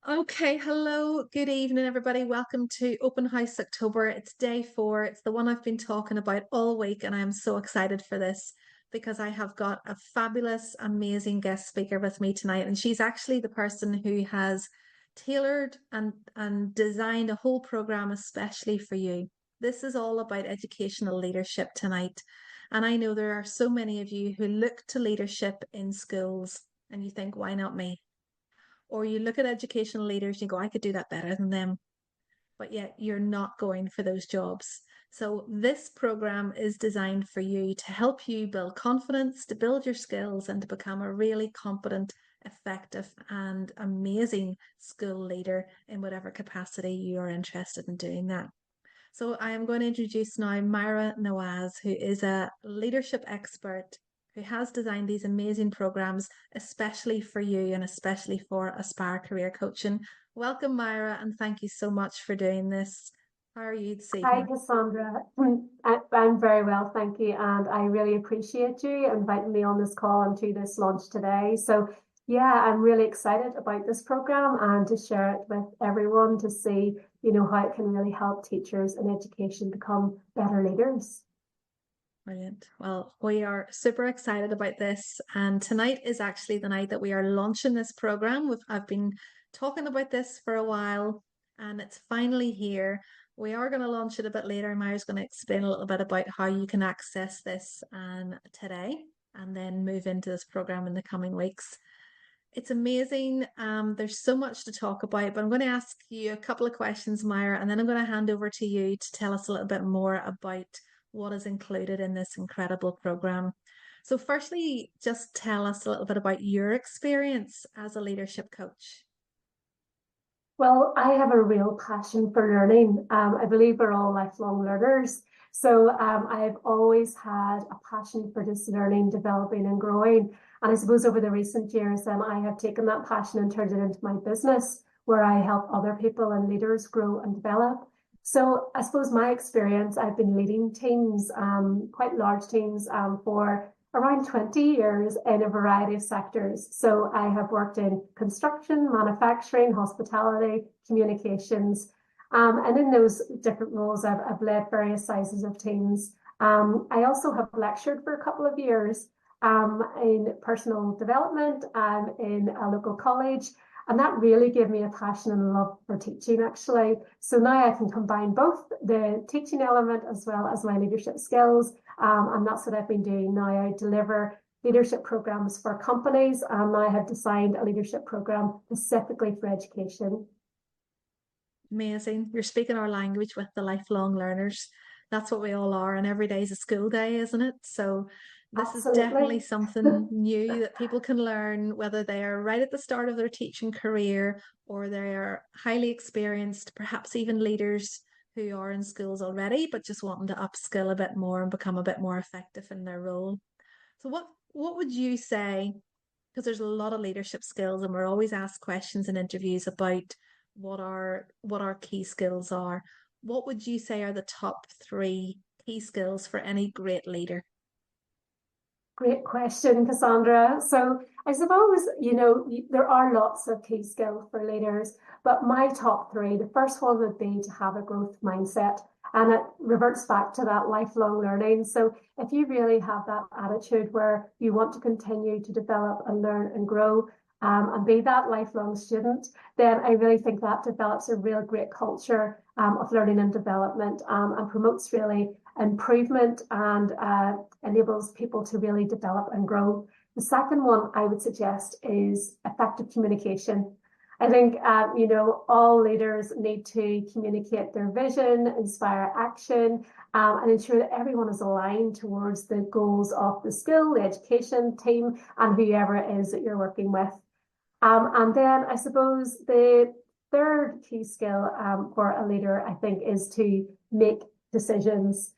Okay, hello, good evening, everybody. Welcome to Open House October. It's day 4. It's the one I've been talking about all week, and I am so excited for this because I have got a fabulous, amazing guest speaker with me tonight. And she's actually the person who has tailored and designed a whole program especially for you. This is all about educational leadership tonight. And I know there are so many of you who look to leadership in schools and you think, why not me? Or you look at educational leaders, and you go, I could do that better than them, but yet you're not going for those jobs. So this program is designed for you to help you build confidence, to build your skills, and to become a really competent, effective, and amazing school leader in whatever capacity you are interested in doing that. So I am going to introduce now Maire Nawaz, who is a leadership expert who has designed these amazing programs, especially for you and especially for Aspire Career Coaching. Welcome, Maire, and thank you so much for doing this. How are you this Hi, evening? Cassandra. I'm very well, thank you. And I really appreciate you inviting me on this call and to this launch today. So, yeah, I'm really excited about this program and to share it with everyone to see, how it can really help teachers in education become better leaders. Brilliant. Well, we are super excited about this. And tonight is actually the night that we are launching this program. I've been talking about this for a while and it's finally here. We are going to launch it a bit later. Maire's going to explain a little bit about how you can access this today and then move into this program in the coming weeks. It's amazing. There's so much to talk about, but I'm going to ask you a couple of questions, Maire, and then I'm going to hand over to you to tell us a little bit more about what is included in this incredible program. So, firstly, just tell us a little bit about your experience as a leadership coach. Well, I have a real passion for learning. I believe we're all lifelong learners. So I've always had a passion for just learning, developing, and growing. And I suppose over the recent years, I have taken that passion and turned it into my business, where I help other people and leaders grow and develop. So I suppose my experience, I've been leading teams, quite large teams, for around 20 years in a variety of sectors. So I have worked in construction, manufacturing, hospitality, communications. And in those different roles, I've led various sizes of teams. I also have lectured for a couple of years in personal development in a local college. And that really gave me a passion and love for teaching, actually. So now I can combine both the teaching element as well as my leadership skills. And that's what I've been doing now. I deliver leadership programs for companies, and I have designed a leadership program specifically for education. Amazing. You're speaking our language with the lifelong learners. That's what we all are, and every day is a school day, isn't it? So this is definitely Absolutely. something new that people can learn, whether they are right at the start of their teaching career or they are highly experienced, perhaps even leaders who are in schools already, but just wanting to upskill a bit more and become a bit more effective in their role. So what would you say? Because there's a lot of leadership skills, and we're always asked questions in interviews about what our key skills are. What would you say are the top 3 key skills for any great leader? Great question, Cassandra. So I suppose, there are lots of key skills for leaders, but my top 3, the first one would be to have a growth mindset. And it reverts back to that lifelong learning. So if you really have that attitude where you want to continue to develop and learn and grow, and be that lifelong student, then I really think that develops a real great culture of learning and development, and promotes really improvement and enables people to really develop and grow. The second one I would suggest is effective communication. I think, all leaders need to communicate their vision, inspire action, and ensure that everyone is aligned towards the goals of the school, the education team, and whoever it is that you're working with. And then I suppose the third key skill for a leader, I think, is to make decisions.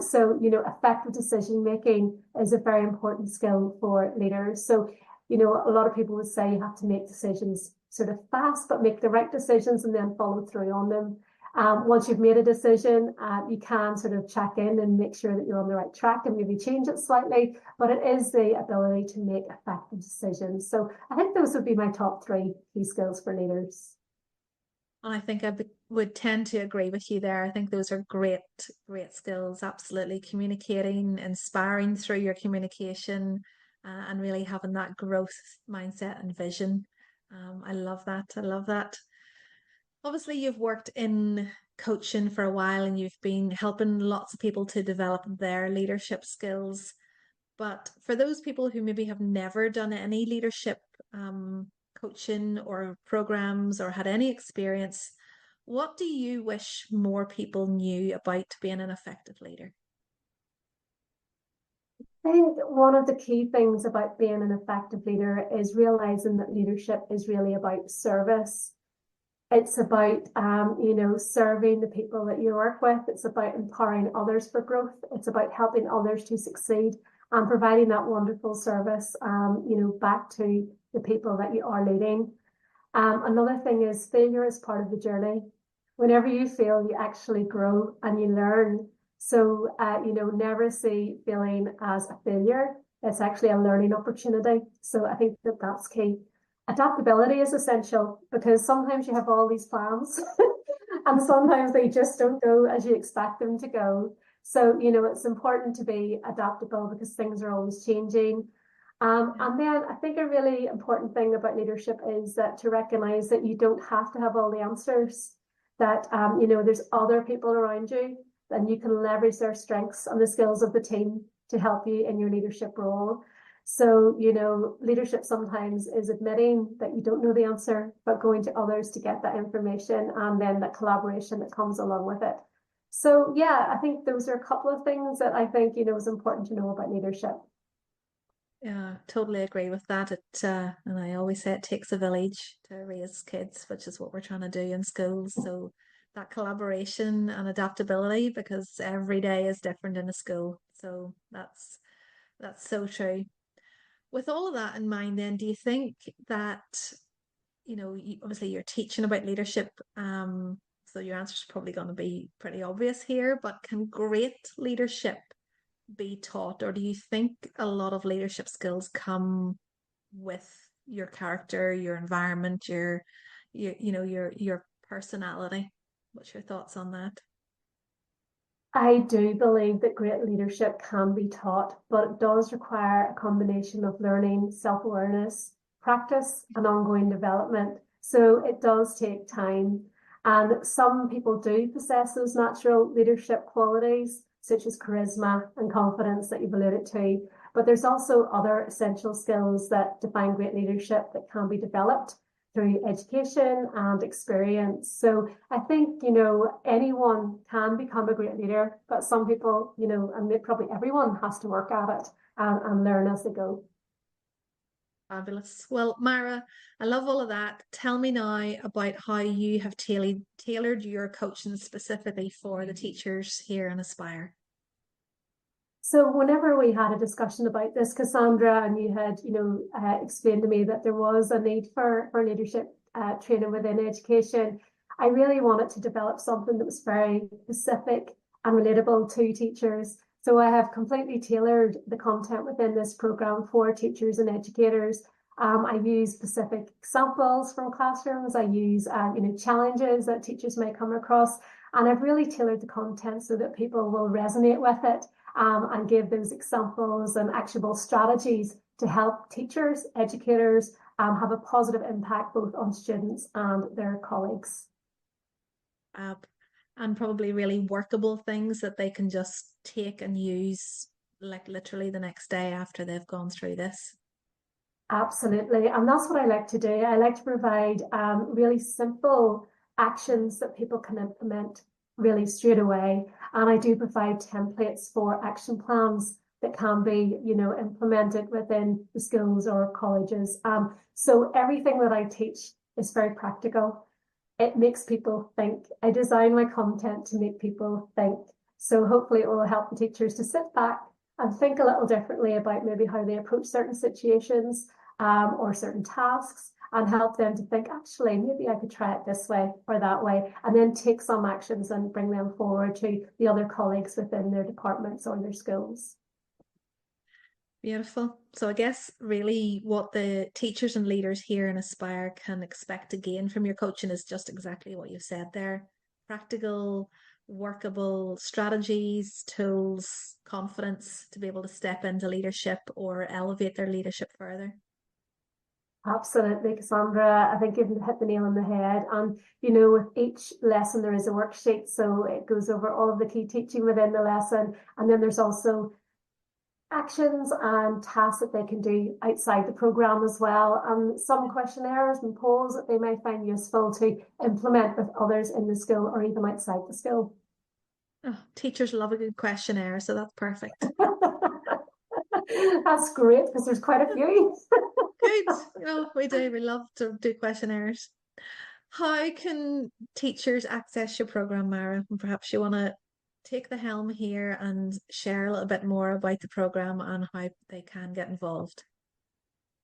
So, effective decision making is a very important skill for leaders. So, a lot of people would say you have to make decisions sort of fast, but make the right decisions and then follow through on them. Once you've made a decision, you can sort of check in and make sure that you're on the right track and maybe change it slightly, but it is the ability to make effective decisions. So I think those would be my top 3 key skills for leaders. And I think would tend to agree with you there. I think those are great, great skills. Absolutely. Communicating, inspiring through your communication, and really having that growth mindset and vision. I love that. I love that. Obviously, you've worked in coaching for a while and you've been helping lots of people to develop their leadership skills. But for those people who maybe have never done any leadership coaching or programs or had any experience, what do you wish more people knew about being an effective leader? I think one of the key things about being an effective leader is realizing that leadership is really about service. It's about, serving the people that you work with. It's about empowering others for growth. It's about helping others to succeed and providing that wonderful service, back to the people that you are leading. Another thing is failure is part of the journey. Whenever you fail, you actually grow and you learn. So, never see failing as a failure. It's actually a learning opportunity. So I think that that's key. Adaptability is essential because sometimes you have all these plans and sometimes they just don't go as you expect them to go. So, it's important to be adaptable because things are always changing. Yeah. And then I think a really important thing about leadership is that to recognize that you don't have to have all the answers, that, there's other people around you and you can leverage their strengths and the skills of the team to help you in your leadership role. So, leadership sometimes is admitting that you don't know the answer, but going to others to get that information and then the collaboration that comes along with it. So, yeah, I think those are a couple of things that I think, is important to know about leadership. Yeah, totally agree with that. And I always say it takes a village to raise kids, which is what we're trying to do in schools. So that collaboration and adaptability, because every day is different in a school. So that's so true. With all of that in mind, then, do you think that, obviously you're teaching about leadership, so your answer is probably going to be pretty obvious here, but can great leadership be taught, or do you think a lot of leadership skills come with your character, your environment, your personality? What's your thoughts on that? I do believe that great leadership can be taught, but it does require a combination of learning, self-awareness, practice, and ongoing development. So it does take time. And some people do possess those natural leadership qualities, such as charisma and confidence that you've alluded to. But there's also other essential skills that define great leadership that can be developed through education and experience. So I think, anyone can become a great leader, but some people, and probably everyone has to work at it and learn as they go. Fabulous. Well, Mara, I love all of that. Tell me now about how you have tailored your coaching specifically for the teachers here in Aspire. So whenever we had a discussion about this, Cassandra, and you had, explained to me that there was a need for leadership training within education, I really wanted to develop something that was very specific and relatable to teachers. So I have completely tailored the content within this program for teachers and educators. I use specific examples from classrooms. I use, challenges that teachers may come across, and I've really tailored the content so that people will resonate with it, and give those examples and actionable strategies to help teachers, educators, have a positive impact both on students and their colleagues. Uh, and probably really workable things that they can just take and use like literally the next day after they've gone through this. Absolutely. And that's what I like to do. I like to provide really simple actions that people can implement really straight away. And I do provide templates for action plans that can be, implemented within the schools or colleges. So everything that I teach is very practical. It makes people think. I design my content to make people think. So hopefully it will help the teachers to sit back and think a little differently about maybe how they approach certain situations, or certain tasks, and help them to think, actually, maybe I could try it this way or that way, and then take some actions and bring them forward to the other colleagues within their departments or their schools. Beautiful. So I guess really what the teachers and leaders here in Aspire can expect to gain from your coaching is just exactly what you said there. Practical, workable strategies, tools, confidence to be able to step into leadership or elevate their leadership further. Absolutely, Cassandra. I think you've hit the nail on the head. And, with each lesson, there is a worksheet. So it goes over all of the key teaching within the lesson. And then there's also actions and tasks that they can do outside the program as well. And some questionnaires and polls that they may find useful to implement with others in the school or even outside the school. Oh, teachers love a good questionnaire, so that's perfect. That's great because there's quite a few. Good. Oh, we do. We love to do questionnaires. How can teachers access your program, Mara? And perhaps you want to take the helm here and share a little bit more about the program and how they can get involved.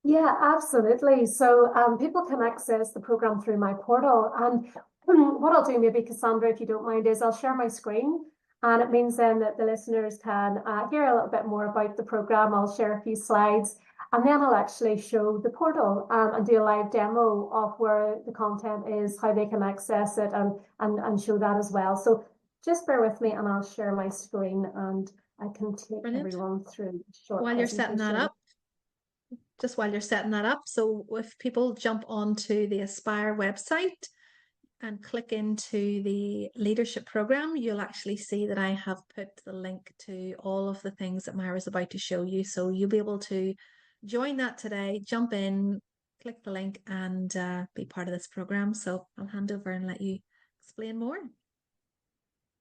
Yeah, absolutely. So people can access the program through my portal. And what I'll do, maybe, Cassandra, if you don't mind, is I'll share my screen. And it means then that the listeners can hear a little bit more about the program. I'll share a few slides. And then I'll actually show the portal and do a live demo of where the content is, how they can access it, and show that as well. So just bear with me and I'll share my screen and I can take Brilliant. everyone through a short While you're setting that presentation. up, just while you're setting that up, so if people jump onto the Aspire website and click into the leadership program, you'll actually see that I have put the link to all of the things that Myra's about to show you. So you'll be able to join that today, jump in, click the link, and be part of this program. So I'll hand over and let you explain more.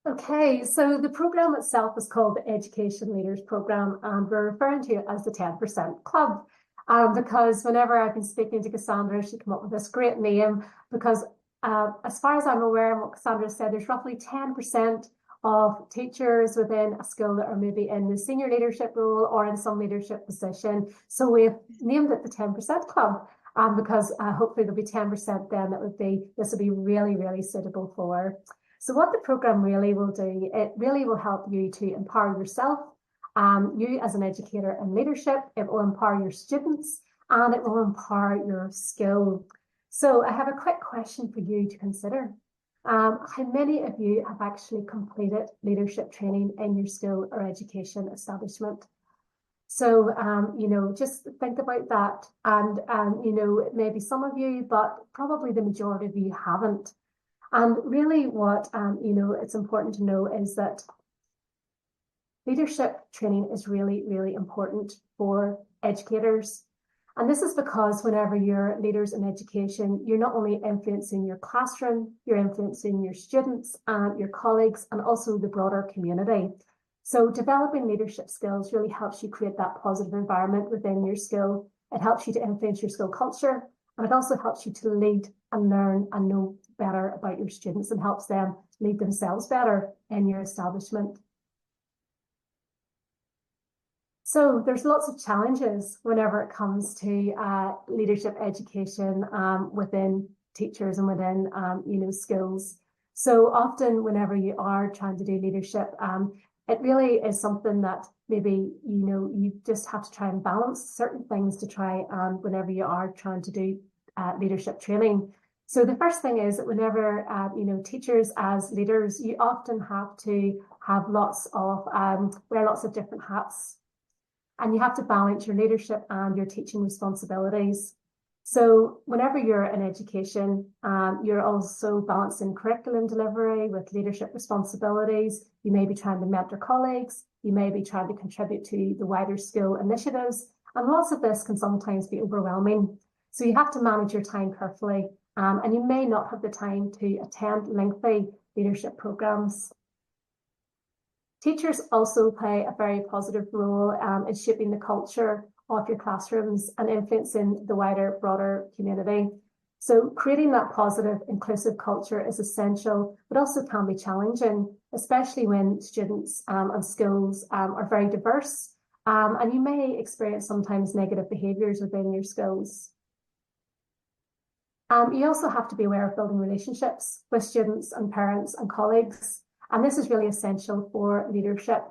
Okay, so the program itself is called the Education Leaders Program, and we're referring to it as the 10% Club. Because whenever I've been speaking to Cassandra, she came up with this great name because as far as I'm aware, and what Cassandra said, there's roughly 10% of teachers within a school that are maybe in the senior leadership role or in some leadership position. So we've named it the 10% Club. Because hopefully there'll be 10% then this would be really, really suitable for. So what the program really will do, it really will help you to empower yourself, you as an educator in leadership, it will empower your students, and it will empower your skill. So I have a quick question for you to consider. How many of you have actually completed leadership training in your school or education establishment? So, just think about that. And, maybe some of you, but probably the majority of you haven't. And really what, it's important to know is that leadership training is really, really important for educators. And this is because whenever you're leaders in education, you're not only influencing your classroom, you're influencing your students and your colleagues and also the broader community. So developing leadership skills really helps you create that positive environment within your school. It helps you to influence your school culture, and it also helps you to lead and learn and know better about your students and helps them lead themselves better in your establishment. So there's lots of challenges whenever it comes to leadership education within teachers and within schools. So often whenever you are trying to do leadership, it really is something that maybe you just have to try and balance certain things to try whenever you are trying to do leadership training. So the first thing is that whenever teachers as leaders, you often have to have wear lots of different hats. And you have to balance your leadership and your teaching responsibilities. So whenever you're in education, you're also balancing curriculum delivery with leadership responsibilities. You may be trying to mentor colleagues. You may be trying to contribute to the wider school initiatives. And lots of this can sometimes be overwhelming. So you have to manage your time carefully. And you may not have the time to attend lengthy leadership programs. Teachers also play a very positive role in shaping the culture of your classrooms and influencing the wider, broader community. So creating that positive, inclusive culture is essential, but also can be challenging, especially when students and schools are very diverse. And you may experience sometimes negative behaviours within your schools. You also have to be aware of building relationships with students and parents and colleagues. And this is really essential for leadership.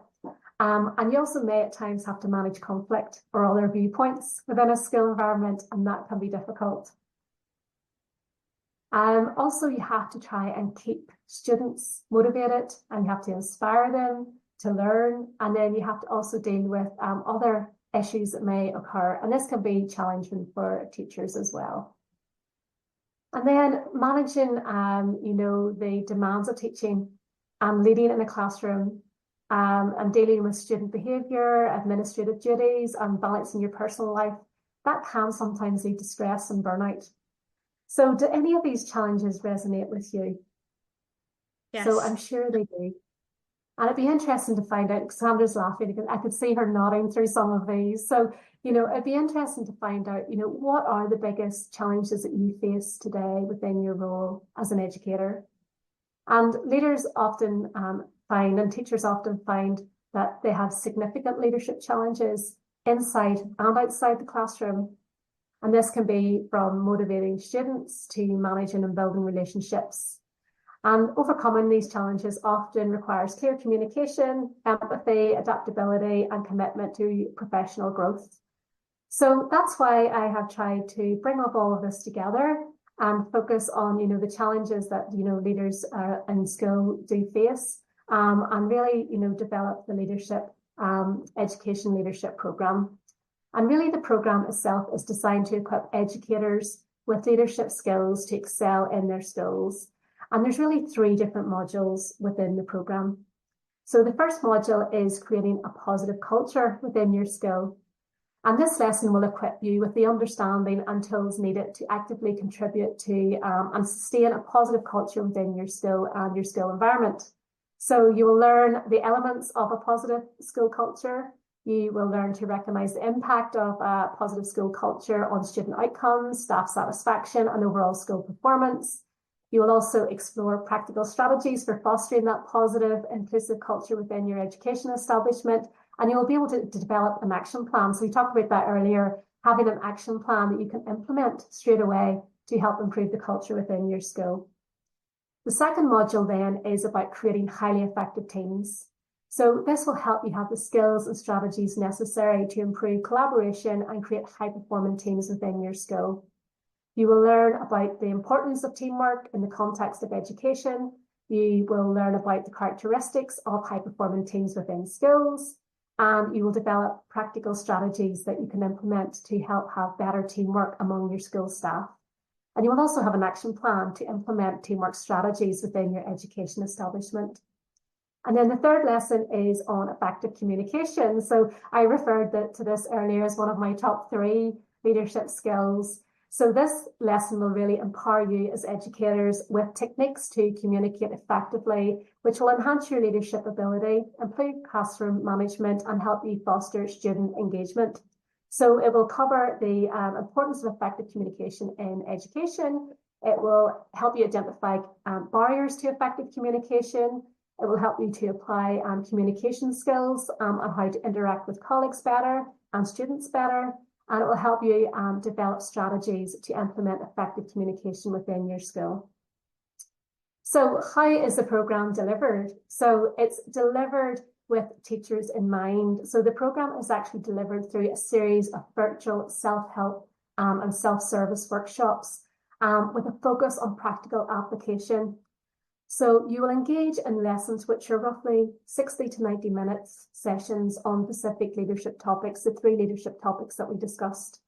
And you also may at times have to manage conflict or other viewpoints within a school environment, and that can be difficult. Also, you have to try and keep students motivated, and you have to inspire them to learn. And then you have to also deal with other issues that may occur. And this can be challenging for teachers as well. And then managing, the demands of teaching and leading in a classroom, and dealing with student behaviour, administrative duties, and balancing your personal life, that can sometimes lead to stress and burnout. So do any of these challenges resonate with you? Yes. So I'm sure they do. And it'd be interesting to find out, Sandra's laughing because I could see her nodding through some of these. So, it'd be interesting to find out, what are the biggest challenges that you face today within your role as an educator? And leaders often find, and teachers often find, that they have significant leadership challenges inside and outside the classroom. And this can be from motivating students to managing and building relationships. And overcoming these challenges often requires clear communication, empathy, adaptability, and commitment to professional growth. So that's why I have tried to bring up all of this together and focus on, the challenges that, leaders in school do face, and really, develop the leadership, education leadership program. And really the program itself is designed to equip educators with leadership skills to excel in their skills. And there's really 3 different modules within the program. So the first module is creating a positive culture within your school. And this lesson will equip you with the understanding and tools needed to actively contribute to and sustain a positive culture within your school and your school environment. So you will learn the elements of a positive school culture. You will learn to recognise the impact of a positive school culture on student outcomes, staff satisfaction, and overall school performance. You will also explore practical strategies for fostering that positive, inclusive culture within your education establishment, and you will be able to develop an action plan. So we talked about that earlier, having an action plan that you can implement straight away to help improve the culture within your school. The second module then is about creating highly effective teams. So this will help you have the skills and strategies necessary to improve collaboration and create high-performing teams within your school. You will learn about the importance of teamwork in the context of education. You will learn about the characteristics of high-performing teams within schools, and you will develop practical strategies that you can implement to help have better teamwork among your school staff. And you will also have an action plan to implement teamwork strategies within your education establishment. And then the third lesson is on effective communication. So I referred to this earlier as one of my top 3 leadership skills. So this lesson will really empower you as educators with techniques to communicate effectively, which will enhance your leadership ability, improve classroom management, and help you foster student engagement. So it will cover the importance of effective communication in education. It will help you identify barriers to effective communication. It will help you to apply communication skills and how to interact with colleagues better and students better. And it will help you develop strategies to implement effective communication within your school. So how is the program delivered? So it's delivered with teachers in mind. So the program is actually delivered through a series of virtual self-help and self-service workshops with a focus on practical application. So you will engage in lessons which are roughly 60 to 90 minutes sessions on specific leadership topics, the 3 leadership topics that we discussed.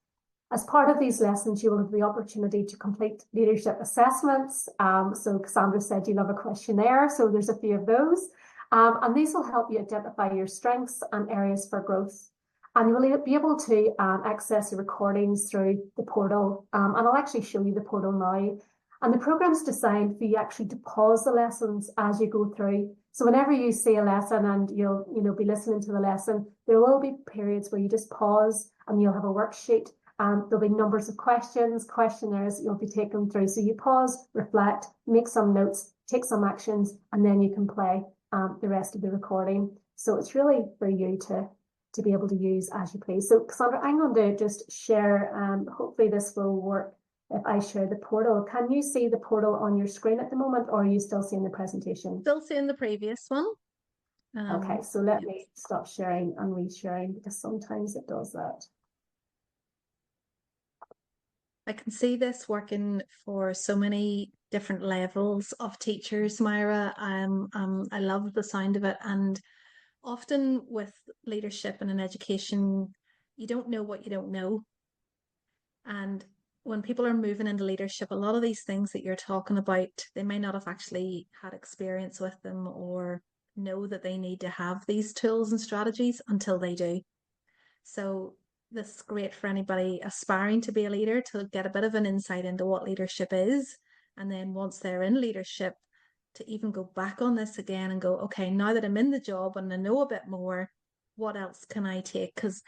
As part of these lessons, you will have the opportunity to complete leadership assessments. So Cassandra said you love a questionnaire, so there's a few of those. And these will help you identify your strengths and areas for growth. And you will be able to access the recordings through the portal. And I'll actually show you the portal now. And the program's designed for you actually to pause the lessons as you go through. So whenever you see a lesson and you'll be listening to the lesson, there will be periods where you just pause and you'll have a worksheet. There'll be numbers of questions, questionnaires that you'll be taken through. So you pause, reflect, make some notes, take some actions, and then you can play the rest of the recording. So it's really for you to be able to use as you please. So Cassandra, I'm going to just share, hopefully this will work. If I share the portal, can you see the portal on your screen at the moment, or are you still seeing the presentation? Still seeing the previous one. Okay, Um, so let yeah, me stop sharing and resharing because sometimes it does that. I can see this working for so many different levels of teachers, Myra. I love the sound of it. And often with leadership and in education, you don't know what you don't know. And when people are moving into leadership, a lot of these things that you're talking about, they may not have actually had experience with them or know that they need to have these tools and strategies until they do. So this is great for anybody aspiring to be a leader to get a bit of an insight into what leadership is. And then once they're in leadership, to even go back on this again and go, okay, now that I'm in the job and I know a bit more, what else can I take? Because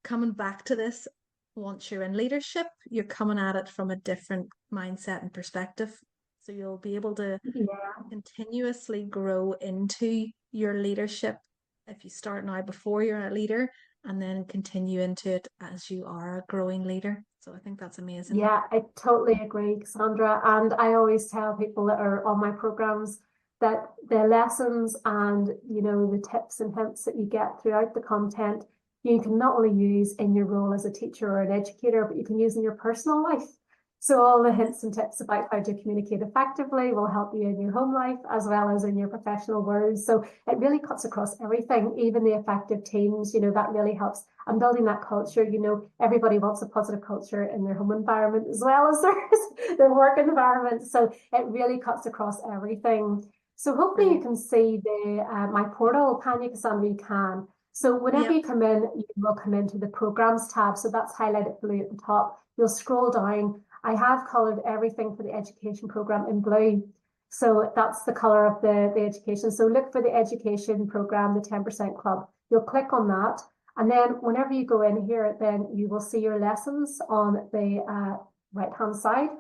coming back to this, once you're in leadership, you're coming at it from a different mindset and perspective. So you'll be able to Yeah. continuously grow into your leadership if you start now before you're a leader and then continue into it as you are a growing leader. So I think that's amazing. Yeah, I totally agree, Cassandra. And I always tell people that are on my programs that the lessons and, the tips and hints that you get throughout the content, you can not only use in your role as a teacher or an educator, but you can use in your personal life. So all the hints and tips about how to communicate effectively will help you in your home life as well as in your professional world. So it really cuts across everything, even the effective teams, that really helps. And building that culture, everybody wants a positive culture in their home environment as well as their work environment. So it really cuts across everything. So hopefully you Brilliant. can see the my portal, can you, Cassandra? You can. So whenever Yep. you come in, you will come into the programs tab. So that's highlighted blue at the top. You'll scroll down. I have colored everything for the education program in blue. So that's the color of the education. So look for the education program, the 10% club. You'll click on that. And then whenever you go in here, then you will see your lessons on the right-hand side.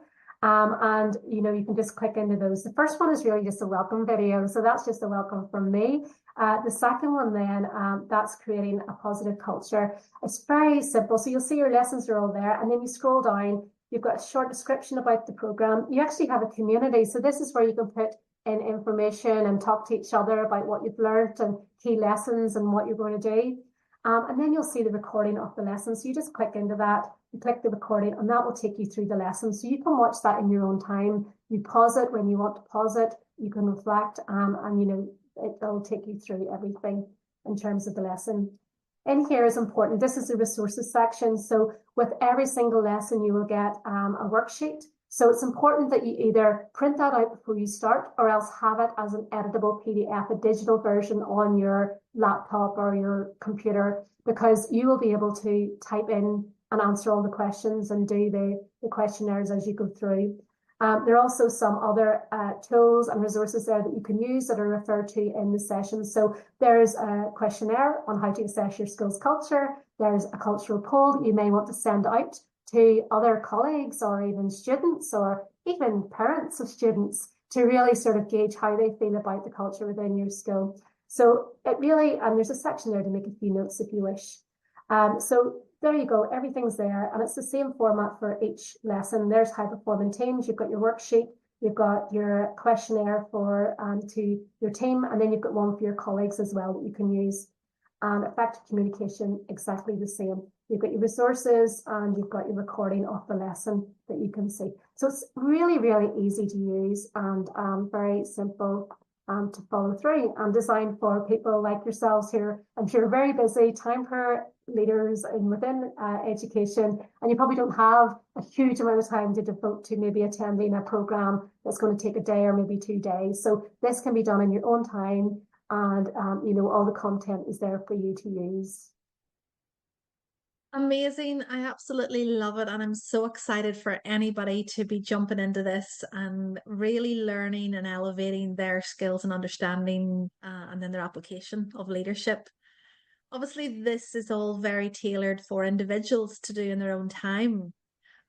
And you can just click into those. The first one is really just a welcome video. So that's just a welcome from me. The second one then, that's creating a positive culture. It's very simple. So you'll see your lessons are all there. And then you scroll down, you've got a short description about the program. You actually have a community. So this is where you can put in information and talk to each other about what you've learned and key lessons and what you're going to do. And then you'll see the recording of the lesson. So you just click into that, you click the recording, and that will take you through the lesson. So you can watch that in your own time. You pause it when you want to pause it. You can reflect, and it'll take you through everything in terms of the lesson. In here is important. This is the resources section. So with every single lesson, you will get a worksheet. So it's important that you either print that out before you start or else have it as an editable PDF, a digital version on your laptop or your computer, because you will be able to type in and answer all the questions and do the questionnaires as you go through. There are also some other tools and resources there that you can use that are referred to in the session. So there's a questionnaire on how to assess your skills culture. There's a cultural poll that you may want to send out to other colleagues or even students or even parents of students to really sort of gauge how they feel about the culture within your school. So it really, and there's a section there to make a few notes if you wish. So there you go, everything's there, and it's the same format for each lesson. There's high performing teams, you've got your worksheet, you've got your questionnaire for to your team, and then you've got one for your colleagues as well that you can use. And effective communication, exactly the same. You've got your resources and you've got your recording of the lesson that you can see. So it's really, really easy to use and very simple to follow through and designed for people like yourselves here. I'm sure very busy, time for leaders and within education, and you probably don't have a huge amount of time to devote to maybe attending a program that's going to take a day or maybe 2 days. So this can be done in your own time, and all the content is there for you to use. Amazing. I absolutely love it. And I'm so excited for anybody to be jumping into this and really learning and elevating their skills and understanding and then their application of leadership. Obviously, this is all very tailored for individuals to do in their own time.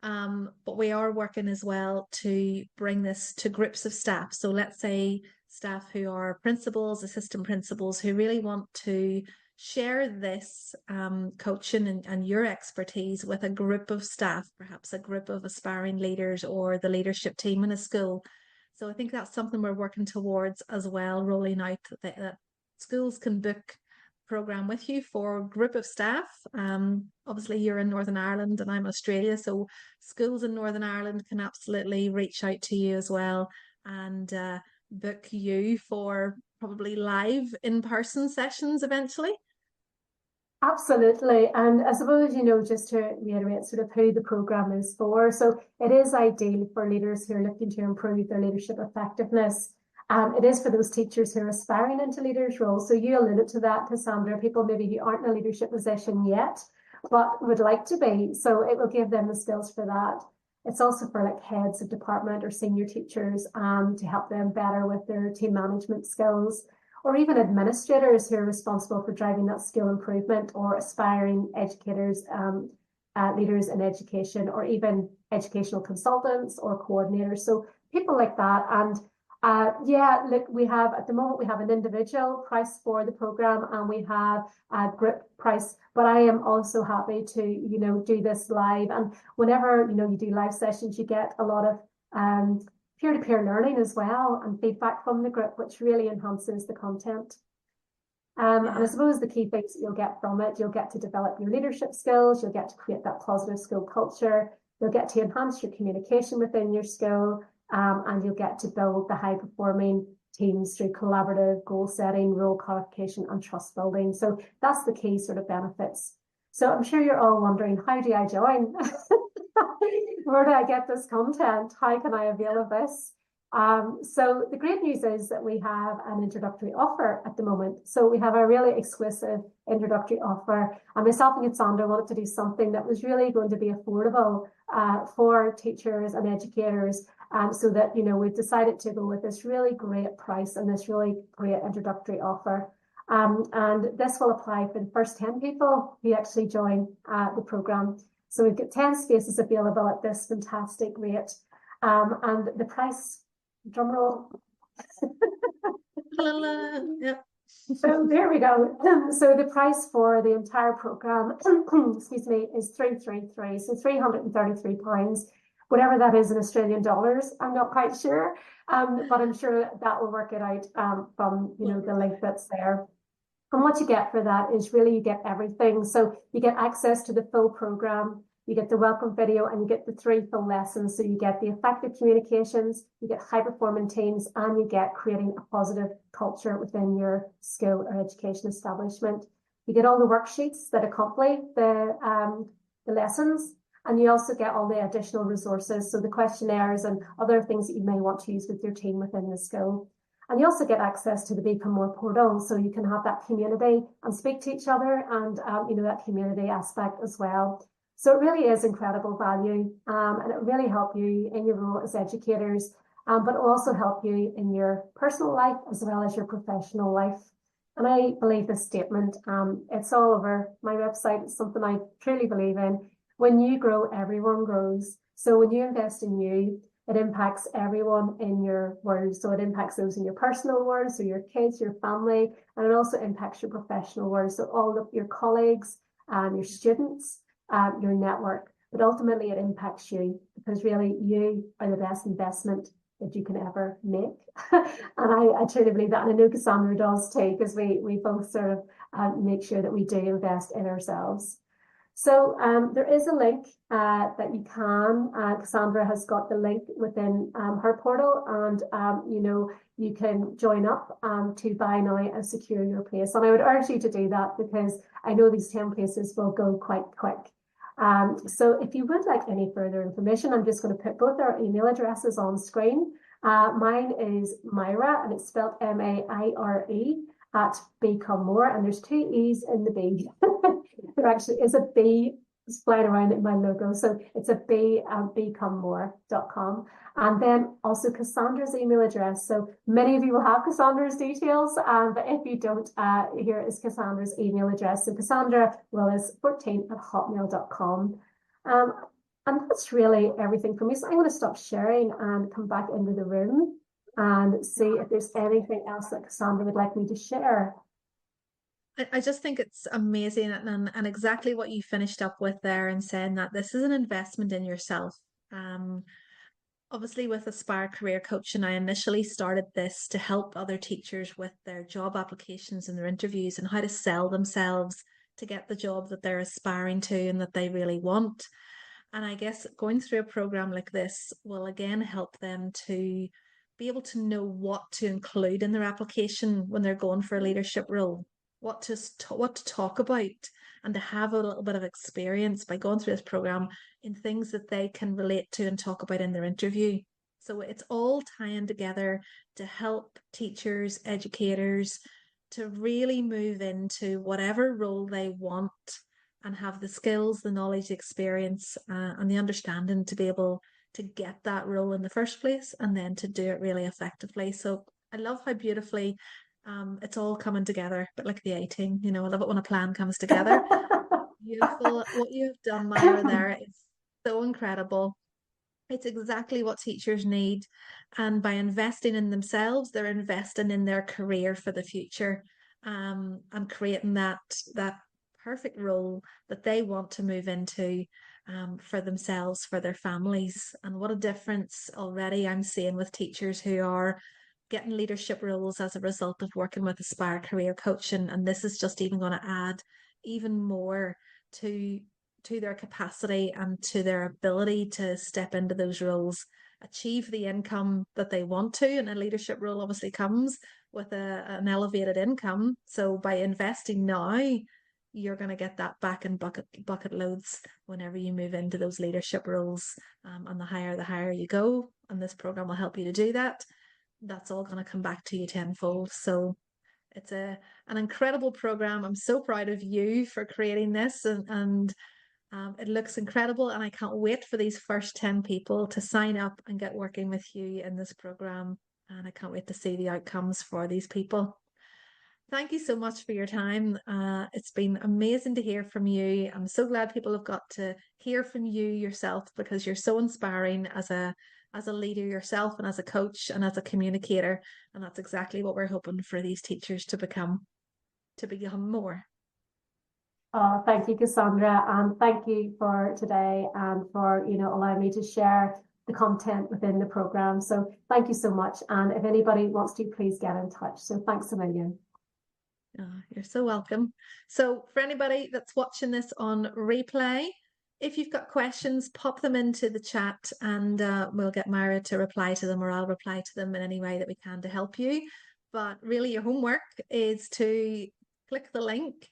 But we are working as well to bring this to groups of staff. So let's say staff who are principals, assistant principals, who really want to share this coaching and your expertise with a group of staff, perhaps a group of aspiring leaders or the leadership team in a school. So I think that's something we're working towards as well, rolling out schools can book program with you for a group of staff. Obviously you're in Northern Ireland and I'm Australia, so schools in Northern Ireland can absolutely reach out to you as well and book you for probably live in-person sessions eventually. Absolutely. And I suppose, just to reiterate sort of who the program is for. So it is ideal for leaders who are looking to improve their leadership effectiveness. It is for those teachers who are aspiring into leaders roles. So you alluded to that, Cassandra, people maybe who aren't in a leadership position yet, but would like to be. So it will give them the skills for that. It's also for like heads of department or senior teachers to help them better with their team management skills, or even administrators who are responsible for driving that skill improvement, or aspiring educators, leaders in education, or even educational consultants or coordinators. So people like that. And yeah, look, we have at the moment we have an individual price for the program and we have a group price, but I am also happy to, do this live. And whenever, you do live sessions, you get a lot of peer-to-peer learning as well and feedback from the group, which really enhances the content. And I Yeah. suppose the key things that you'll get from it, you'll get to develop your leadership skills, you'll get to create that positive school culture, you'll get to enhance your communication within your school, and you'll get to build the high performing teams through collaborative goal setting, role codification, and trust building. So that's the key sort of benefits. So I'm sure you're all wondering, how do I join? Where do I get this content? How can I avail of this? So the great news is that we have an introductory offer at the moment. So we have a really exclusive introductory offer. And myself and Cassandra wanted to do something that was really going to be affordable for teachers and educators. So that, we've decided to go with this really great price and this really great introductory offer. And this will apply for the first 10 people who actually join the program. So we've got 10 spaces available at this fantastic rate. And the price, drum roll. Yep. So there we go. So the price for the entire program, excuse me, is 333. So £333, whatever that is in Australian dollars. I'm not quite sure, but I'm sure that will work it out from the link that's there. And what you get for that is really you get everything. So you get access to the full program, you get the welcome video, and you get the 3 full lessons. So you get the effective communications, you get high performing teams, and you get creating a positive culture within your school or education establishment. You get all the worksheets that accompany the lessons, and you also get all the additional resources. So the questionnaires and other things that you may want to use with your team within the school. And you also get access to the Beecome More portal, so you can have that community and speak to each other, and that community aspect as well. So it really is incredible value, and it really help you in your role as educators, but it will also help you in your personal life as well as your professional life. And I believe this statement, it's all over my website. It's something I truly believe in. When you grow, everyone grows. So when you invest in you, it impacts everyone in your world. So it impacts those in your personal world, so your kids, your family, and it also impacts your professional world. So all of your colleagues, your students, your network, but ultimately it impacts you, because really you are the best investment that you can ever make. And I truly believe that, and I know Cassandra does too, because we both sort of make sure that we do invest in ourselves. So there is a link that you can, Cassandra has got the link within her portal, and you can join up to buy now and secure your place. And I would urge you to do that, because I know these 10 places will go quite quick. So if you would like any further information, I'm just going to put both our email addresses on screen. Mine is Maire, and it's spelled Maire at Beecome More, and there's 2 E's in the B. There actually is a B flying around in my logo, so it's a B at beecomemore.com. And then also Cassandra's email address. So many of you will have Cassandra's details, but if you don't, here is Cassandra's email address. So Cassandra Willis14 at hotmail.com. And that's really everything for me. So I'm going to stop sharing and come back into the room and see if there's anything else that Cassandra would like me to share. I just think it's amazing, and exactly what you finished up with there, and saying that this is an investment in yourself. Obviously, with Aspire Career Coaching, I initially started this to help other teachers with their job applications and their interviews and how to sell themselves to get the job that they're aspiring to and that they really want. And I guess going through a program like this will again help them to be able to know what to include in their application when they're going for a leadership role, what to talk about, and to have a little bit of experience by going through this program in things that they can relate to and talk about in their interview. So it's all tying together to help teachers, educators to really move into whatever role they want and have the skills, the knowledge, the experience, and the understanding to be able to get that role in the first place and then to do it really effectively. So I love how beautifully it's all coming together, but like the 18, I love it when a plan comes together. Beautiful. What you've done, Myra, there is so incredible. It's exactly what teachers need. And by investing in themselves, they're investing in their career for the future, and creating that perfect role that they want to move into, for themselves, for their families. And what a difference already I'm seeing with teachers who are getting leadership roles as a result of working with Aspire Career Coaching. And this is just even going to add even more to their capacity and to their ability to step into those roles, achieve the income that they want to. And a leadership role obviously comes with an elevated income. So by investing now, you're going to get that back in bucket loads whenever you move into those leadership roles. And the higher you go, and this program will help you to do that. That's all going to come back to you tenfold. So it's an incredible program. I'm so proud of you for creating this, and it looks incredible. And I can't wait for these first 10 people to sign up and get working with you in this program. And I can't wait to see the outcomes for these people. Thank you so much for your time. It's been amazing to hear from you. I'm so glad people have got to hear from you yourself, because you're so inspiring as a leader yourself and as a coach and as a communicator. And that's exactly what we're hoping for these teachers to become more. Oh, thank you, Cassandra, and thank you for today and for, allowing me to share the content within the program. So thank you so much. And if anybody wants to, please get in touch. So thanks a million. You're so welcome. So for anybody that's watching this on replay, if you've got questions, pop them into the chat, and we'll get Myra to reply to them, or I'll reply to them in any way that we can to help you. But really, your homework is to click the link,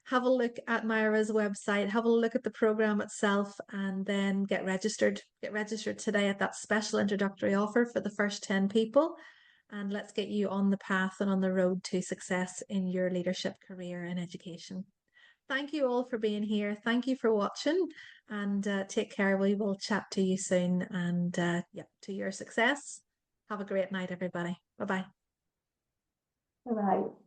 have a look at Myra's website, have a look at the program itself, and then get registered. Get registered today at that special introductory offer for the first 10 people. And let's get you on the path and on the road to success in your leadership career and education. Thank you all for being here. Thank you for watching, and take care. We will chat to you soon, and yeah, to your success. Have a great night, everybody. Bye bye. All right.